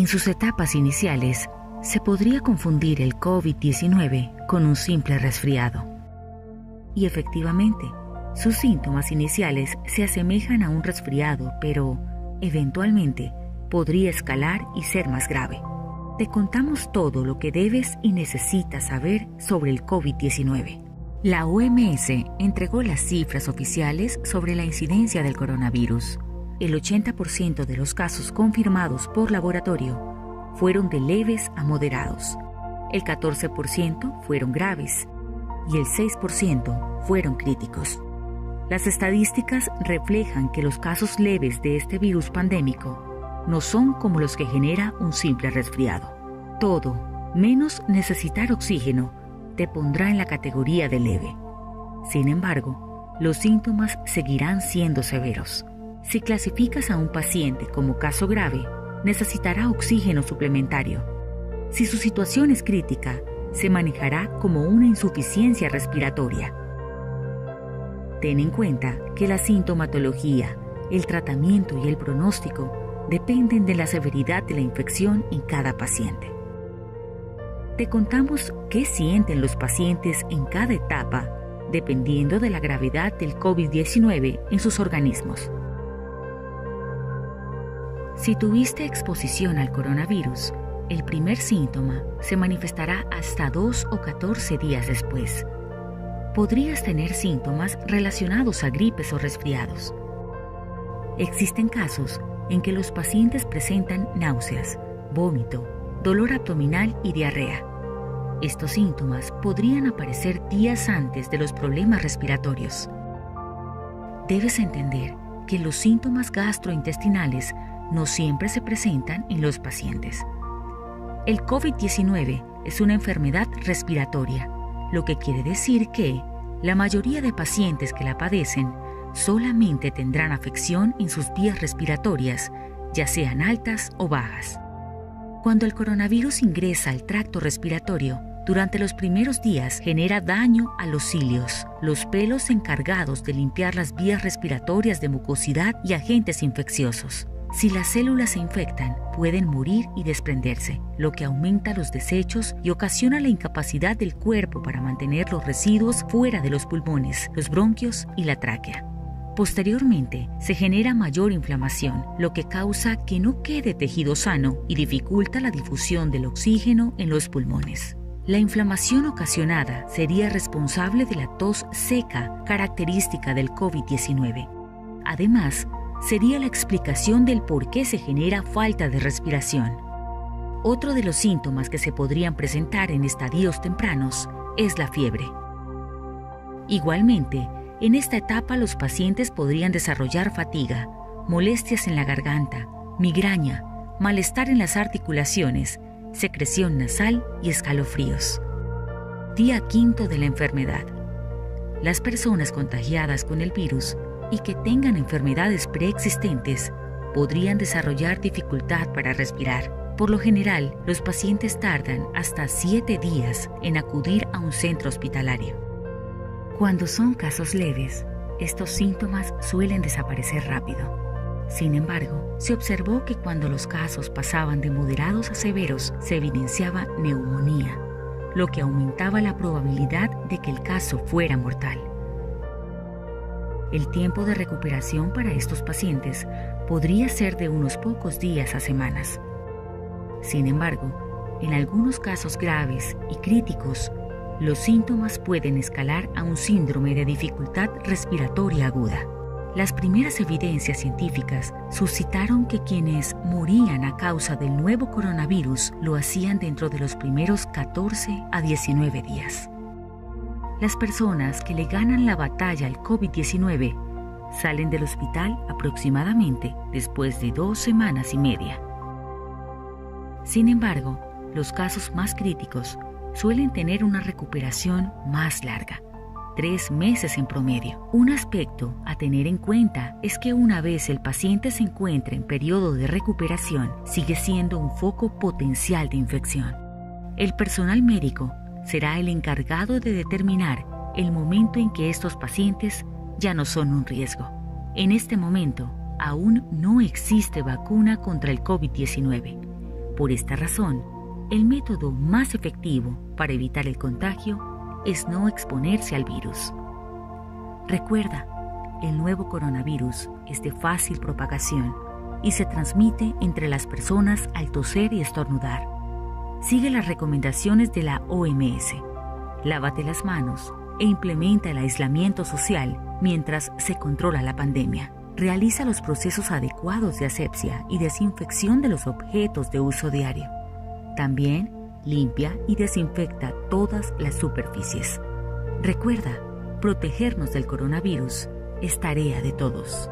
En sus etapas iniciales, se podría confundir el COVID-19 con un simple resfriado. Y efectivamente, sus síntomas iniciales se asemejan a un resfriado, pero eventualmente podría escalar y ser más grave. Te contamos todo lo que debes y necesitas saber sobre el COVID-19. La OMS entregó las cifras oficiales sobre la incidencia del coronavirus. El 80% de los casos confirmados por laboratorio fueron de leves a moderados. El 14% fueron graves y el 6% fueron críticos. Las estadísticas reflejan que los casos leves de este virus pandémico no son como los que genera un simple resfriado. Todo, menos necesitar oxígeno, te pondrá en la categoría de leve. Sin embargo, los síntomas seguirán siendo severos. Si clasificas a un paciente como caso grave, necesitará oxígeno suplementario. Si su situación es crítica, se manejará como una insuficiencia respiratoria. Ten en cuenta que la sintomatología, el tratamiento y el pronóstico dependen de la severidad de la infección en cada paciente. Te contamos qué sienten los pacientes en cada etapa, dependiendo de la gravedad del COVID-19 en sus organismos. Si tuviste exposición al coronavirus, el primer síntoma se manifestará hasta 2 o 14 días después. Podrías tener síntomas relacionados a gripes o resfriados. Existen casos en que los pacientes presentan náuseas, vómito, dolor abdominal y diarrea. Estos síntomas podrían aparecer días antes de los problemas respiratorios. Debes entender que los síntomas gastrointestinales no siempre se presentan en los pacientes. El COVID-19 es una enfermedad respiratoria, lo que quiere decir que la mayoría de pacientes que la padecen solamente tendrán afección en sus vías respiratorias, ya sean altas o bajas. Cuando el coronavirus ingresa al tracto respiratorio, durante los primeros días genera daño a los cilios, los pelos encargados de limpiar las vías respiratorias de mucosidad y agentes infecciosos. Si las células se infectan, pueden morir y desprenderse, lo que aumenta los desechos y ocasiona la incapacidad del cuerpo para mantener los residuos fuera de los pulmones, los bronquios y la tráquea. Posteriormente, se genera mayor inflamación, lo que causa que no quede tejido sano y dificulta la difusión del oxígeno en los pulmones. La inflamación ocasionada sería responsable de la tos seca característica del COVID-19. Además, sería la explicación del por qué se genera falta de respiración. Otro de los síntomas que se podrían presentar en estadios tempranos es la fiebre. Igualmente, en esta etapa los pacientes podrían desarrollar fatiga, molestias en la garganta, migraña, malestar en las articulaciones, secreción nasal y escalofríos. Día 5 de la enfermedad. Las personas contagiadas con el virus y que tengan enfermedades preexistentes podrían desarrollar dificultad para respirar. Por lo general, los pacientes tardan hasta 7 días en acudir a un centro hospitalario. Cuando son casos leves, estos síntomas suelen desaparecer rápido. Sin embargo, se observó que cuando los casos pasaban de moderados a severos, se evidenciaba neumonía, lo que aumentaba la probabilidad de que el caso fuera mortal. El tiempo de recuperación para estos pacientes podría ser de unos pocos días a semanas. Sin embargo, en algunos casos graves y críticos, los síntomas pueden escalar a un síndrome de dificultad respiratoria aguda. Las primeras evidencias científicas suscitaron que quienes morían a causa del nuevo coronavirus lo hacían dentro de los primeros 14 a 19 días. Las personas que le ganan la batalla al COVID-19 salen del hospital aproximadamente después de 2 semanas y media. Sin embargo, los casos más críticos suelen tener una recuperación más larga, 3 meses en promedio. Un aspecto a tener en cuenta es que una vez el paciente se encuentre en periodo de recuperación, sigue siendo un foco potencial de infección. El personal médico será el encargado de determinar el momento en que estos pacientes ya no son un riesgo. En este momento, aún no existe vacuna contra el COVID-19, Por esta razón, el método más efectivo para evitar el contagio es no exponerse al virus. Recuerda, el nuevo coronavirus es de fácil propagación y se transmite entre las personas al toser y estornudar. Sigue las recomendaciones de la OMS. Lávate las manos e implementa el aislamiento social mientras se controla la pandemia. Realiza los procesos adecuados de asepsia y desinfección de los objetos de uso diario. También limpia y desinfecta todas las superficies. Recuerda, protegernos del coronavirus es tarea de todos.